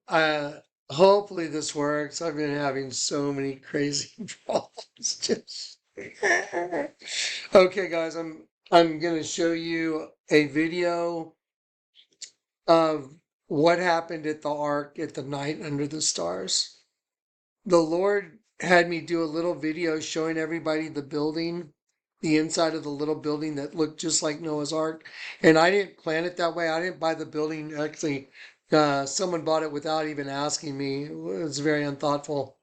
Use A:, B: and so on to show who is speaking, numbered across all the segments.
A: hopefully this works. I've been having so many crazy problems. Just okay, guys. I'm gonna show you a video of what happened at the Ark at the night under the stars. The Lord had me do a little video showing everybody the building, the inside of the little building that looked just like Noah's Ark. And I didn't plan it that way. I didn't buy the building. Actually, someone bought it without even asking me. It was very unthoughtful,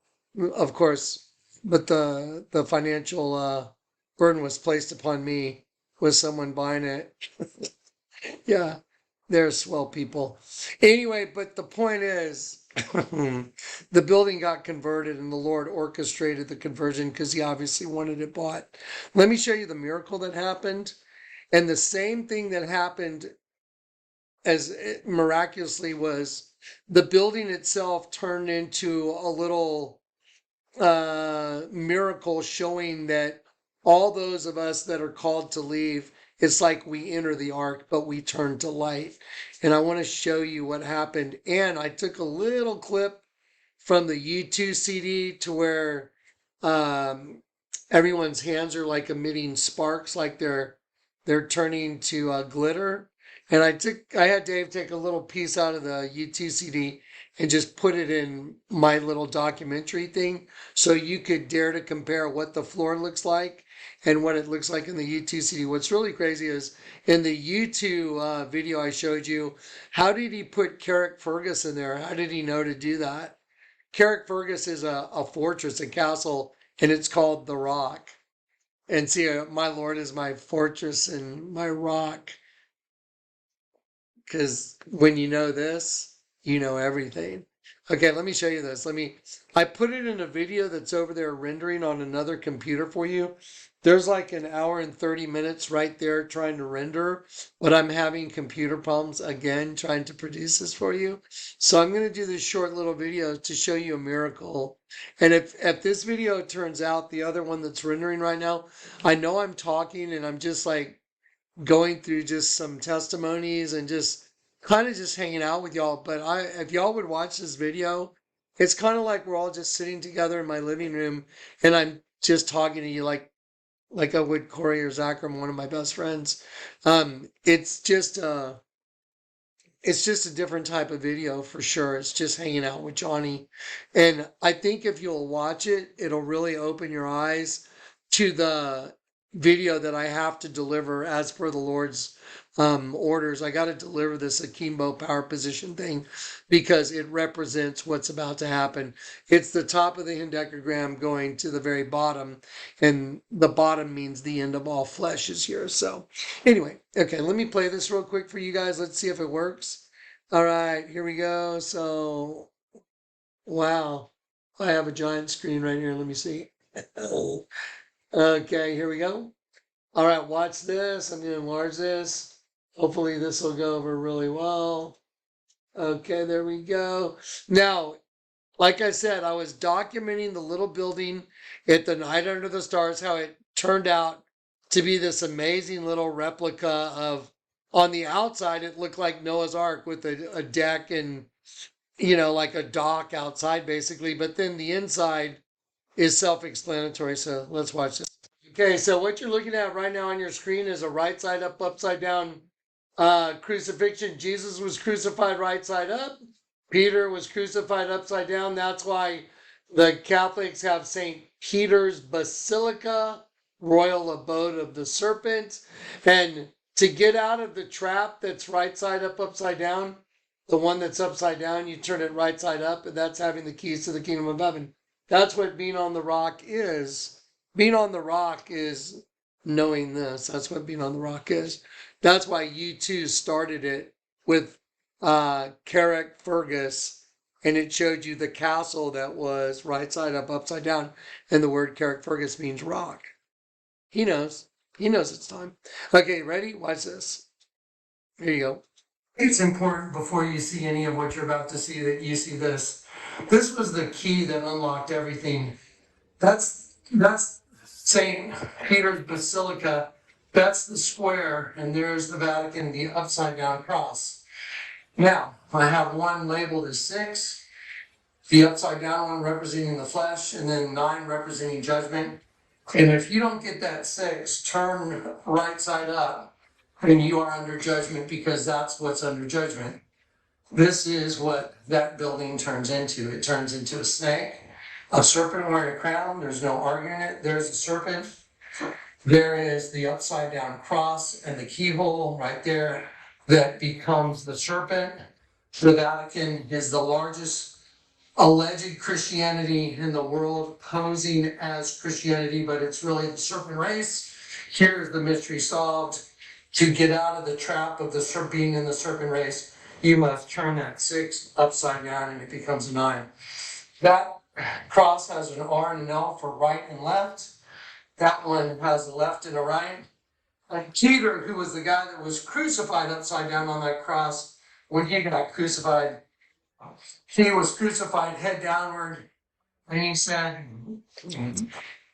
A: of course. But the financial burden was placed upon me with someone buying it. Yeah, they're swell people. Anyway, but the point is, the building got converted and the Lord orchestrated the conversion because he obviously wanted it bought. Let me show you the miracle that happened. And the same thing that happened as miraculously was the building itself turned into a little miracle showing that all those of us that are called to leave, it's like we enter the ark, but we turn to light. And I want to show you what happened. And I took a little clip from the U2 CD to where everyone's hands are like emitting sparks, like they're turning to glitter. And I had Dave take a little piece out of the U2 CD and just put it in my little documentary thing, so you could dare to compare what the floor looks like and what it looks like in the U2 CD. What's really crazy is in the U2 video I showed you, how did he put Carrickfergus in there? How did he know to do that? Carrickfergus is a fortress, a castle, and it's called the Rock. And see, my Lord is my fortress and my rock. Because when you know this, you know everything. Okay, let me show you this. I put it in a video that's over there rendering on another computer for you. There's like an hour and 30 minutes right there trying to render, but I'm having computer problems again trying to produce this for you. So I'm going to do this short little video to show you a miracle. And if this video turns out, the other one that's rendering right now, I know I'm talking and I'm just like going through just some testimonies and just kind of just hanging out with y'all. But if y'all would watch this video, it's kind of like we're all just sitting together in my living room and I'm just talking to you like I would Corey or Zachram, one of my best friends. It's just a different type of video for sure. It's just hanging out with Johnny. And I think if you'll watch it, it'll really open your eyes to the video that I have to deliver as per the Lord's orders. I got to deliver this akimbo power position thing because it represents what's about to happen. It's the top of the hendecagram going to the very bottom, and the bottom means the end of all flesh is here. So anyway, okay, let me play this real quick for you guys. Let's see if it works. All right, here we go. So, wow, I have a giant screen right here. Let me see. Okay, here we go. All right, watch this. I'm going to enlarge this. Hopefully this will go over really well. Okay, there we go. Now, like I said, I was documenting the little building at the night under the stars, how it turned out to be this amazing little replica of, on the outside, it looked like Noah's Ark with a deck and, like a dock outside basically. But then the inside is self-explanatory. So let's watch this. Okay, so what you're looking at right now on your screen is a right side up, upside down crucifixion. Jesus was crucified right side up. Peter was crucified upside down. That's why the Catholics have St. Peter's Basilica, royal abode of the serpent. And to get out of the trap that's right side up, upside down, the one that's upside down, you turn it right side up, and that's having the keys to the kingdom of heaven. That's what being on the rock is. Being on the rock is knowing this. That's what being on the rock is. That's why U2 started it with Carrickfergus, and it showed you the castle that was right side up, upside down, and the word Carrickfergus means rock. He knows. He knows it's time. Okay, ready? Watch this. Here you go. It's important before you see any of what you're about to see that you see this. This was the key that unlocked everything. That's St. Peter's Basilica. That's the square, and there's the Vatican, the upside down cross. Now, I have one labeled as 6, the upside down one representing the flesh, and then 9 representing judgment. And if you don't get that 6, turn right side up, and you are under judgment, because that's what's under judgment. This is what that building turns into. It turns into a snake, a serpent wearing a crown. There's no arguing it. There's a serpent. There is the upside down cross and the keyhole right there that becomes the serpent. The Vatican is the largest alleged Christianity in the world, posing as Christianity, but it's really the serpent race. Here's the mystery solved. To get out of the trap of the being in the serpent race, you must turn that 6 upside down and it becomes a 9. That cross has an R and an L for right and left. That one has a left and a right. And Peter, who was the guy that was crucified upside down on that cross, when he got crucified, he was crucified head downward. And he said,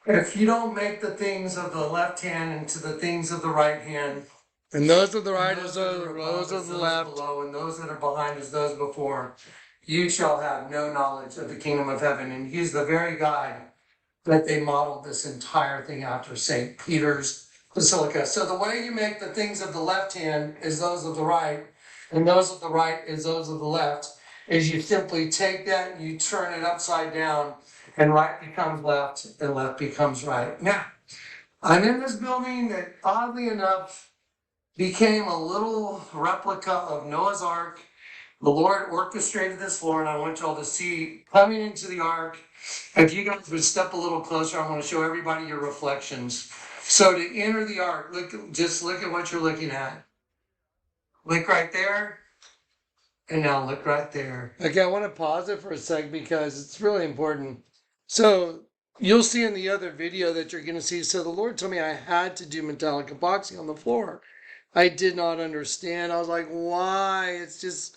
A: if you don't make the things of the left hand into the things of the right hand, and those of the right as those of the left, below, and those that are behind as those before, you shall have no knowledge of the kingdom of heaven. And he's the very guy that they modeled this entire thing after, St. Peter's Basilica. So the way you make the things of the left hand is those of the right, and those of the right is those of the left, is you simply take that and you turn it upside down, and right becomes left and left becomes right. Now, I'm in this building that oddly enough became a little replica of Noah's Ark. The Lord orchestrated this floor, and I want y'all to see coming into the Ark. If you guys would step a little closer, I want to show everybody your reflections. So to enter the Ark, look at what you're looking at. Look right there, and now look right there. Okay, I want to pause it for a sec because it's really important. So you'll see in the other video that you're going to see, so the Lord told me I had to do metallic epoxy on the floor. I did not understand. I was like, why? It's just,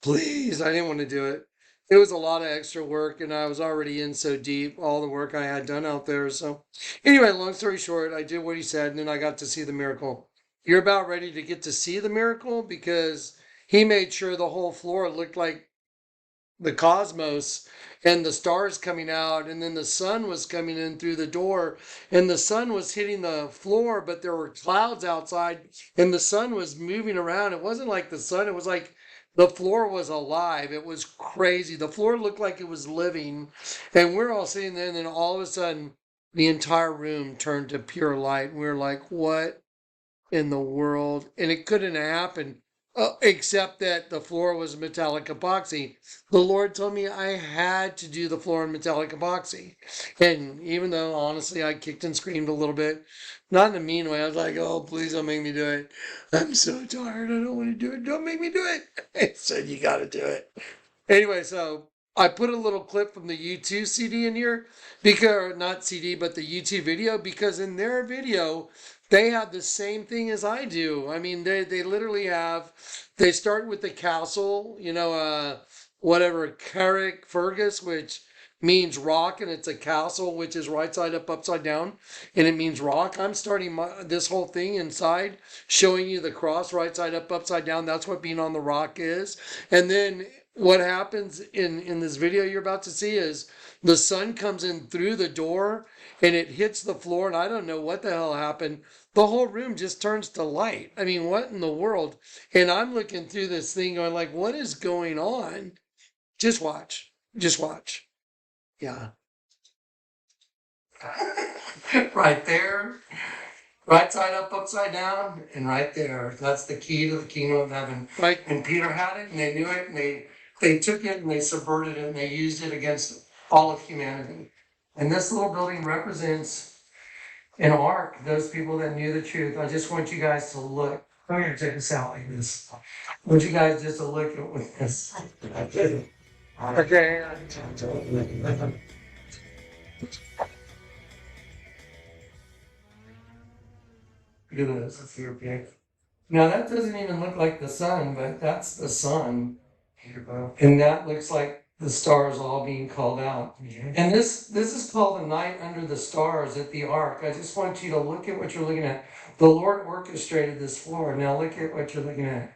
A: please. I didn't want to do it. It was a lot of extra work, and I was already in so deep, all the work I had done out there. So anyway, long story short, I did what he said, and then I got to see the miracle. You're about ready to get to see the miracle because he made sure the whole floor looked like the cosmos and the stars coming out, and then the sun was coming in through the door, and the sun was hitting the floor, but there were clouds outside, and the sun was moving around. It wasn't like the sun, it was like the floor was alive. It was crazy. The floor looked like it was living, and we're all sitting there, and then all of a sudden the entire room turned to pure light. We were like, what in the world? And it couldn't have happened except that the floor was metallic epoxy. The Lord told me I had to do the floor in metallic epoxy. And even though, honestly, I kicked and screamed a little bit, not in a mean way, I was like, oh, please don't make me do it. I'm so tired. I don't want to do it. Don't make me do it. I said, you got to do it. Anyway, so I put a little clip from the U2 CD in here, because, not CD, but the U2 video, because in their video, they have the same thing as I do. I mean, they literally have, they start with the castle, whatever, Carrick Fergus, which means rock, and it's a castle, which is right side up, upside down, and it means rock. I'm starting this whole thing inside, showing you the cross, right side up, upside down. That's what being on the rock is. And then what happens in this video you're about to see is the sun comes in through the door and it hits the floor, and I don't know what the hell happened. The whole room just turns to light. I mean, what in the world? And I'm looking through this thing going like, what is going on? Just watch. Just watch. Yeah. Right there. Right side up, upside down, and right there. That's the key to the kingdom of heaven. Right. And Peter had it, and they knew it, and they took it, and they subverted it, and they used it against all of humanity. And this little building represents an ark, those people that knew the truth. I just want you guys to look. Come here, check this out like this. I want you guys just to look at this. Okay. Look at this. It's European. Now that doesn't even look like the sun, but that's the sun. And that looks like the stars all being called out. Yeah. And this is called the night under the stars at the ark. I just want you to look at what you're looking at. The Lord orchestrated this floor. Now look at what you're looking at.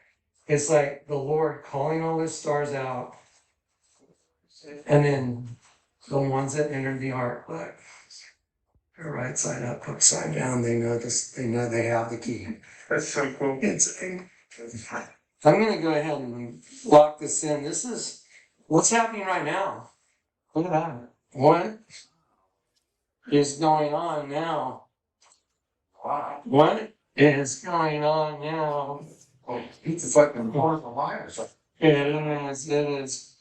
A: It's like the Lord calling all his stars out, and then the ones that entered the ark, look, they're right side up, upside down. They know this. They know they have the key. That's so cool. I'm going to go ahead and lock this in. This is what's happening right now. Look at that. What is going on now? Wow. What is going on now? Oh, it's like the Lord of the Liars. It is. It is.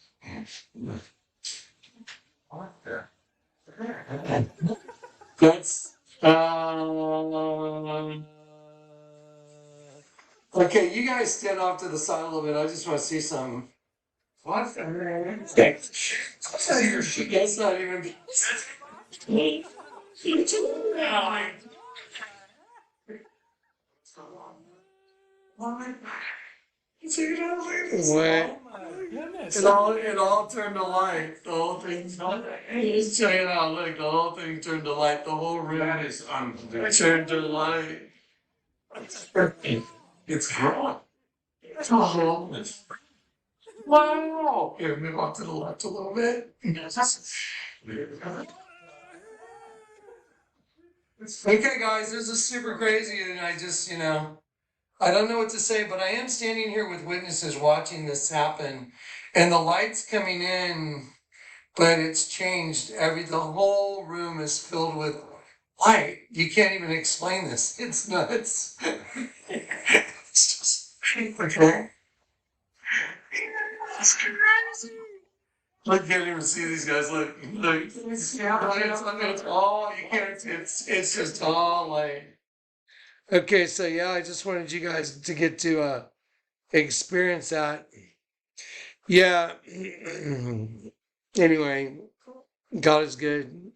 A: What the? That's. Okay, you guys stand off to the side a little bit. I just want to see something. What? That's not even. What? It all turned to light. The whole thing. Just check it out. Look, the whole thing turned to light. The whole room. That is unbelievable. Turned to light. It's growing. Wow. Here, move on to the left a little bit. Okay, guys, this is super crazy, and I just, I don't know what to say, but I am standing here with witnesses watching this happen, and the light's coming in, but it's changed. The whole room is filled with light. You can't even explain this. It's nuts. It's just okay. It's crazy. I can't even see these guys. Look. It's all you can't. It's just all light. Okay, so yeah, I just wanted you guys to get to experience that. Yeah. Anyway, God is good.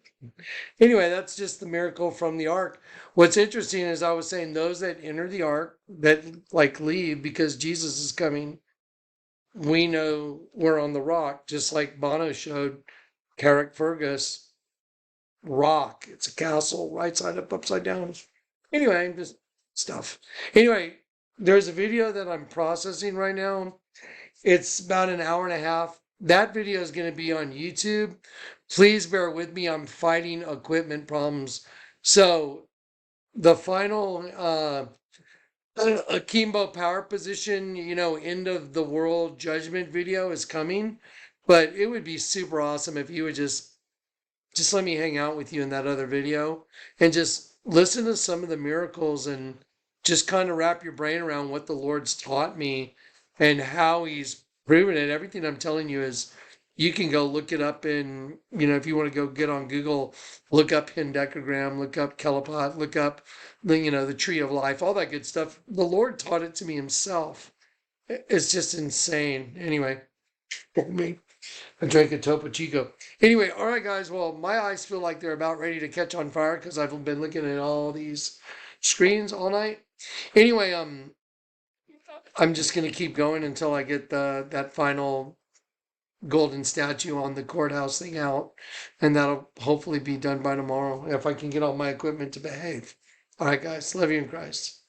A: Anyway, that's just the miracle from the ark. What's interesting is I was saying those that enter the ark that like leave because Jesus is coming, we know we're on the rock, just like Bono showed Carrickfergus rock. It's a castle, right side up, upside down. Anyway, just stuff. Anyway, there's a video that I'm processing right now. It's about an hour and a half. That video is going to be on YouTube. Please bear with me. I'm fighting equipment problems. So the final Akimbo power position, end of the world judgment video is coming. But it would be super awesome if you would just let me hang out with you in that other video and just listen to some of the miracles and just kind of wrap your brain around what the Lord's taught me and how he's proven it. Everything I'm telling you is you can go look it up in, if you want to go get on Google, look up hendecagram, look up Kelapot, look up the tree of life, all that good stuff. The Lord taught it to me himself. It's just insane. Anyway, me. I drank a Topo Chico. Anyway, all right, guys. Well, my eyes feel like they're about ready to catch on fire because I've been looking at all these screens all night. Anyway, I'm just gonna keep going until I get that final golden statue on the courthouse thing out, and that'll hopefully be done by tomorrow if I can get all my equipment to behave. All right, guys. Love you in Christ.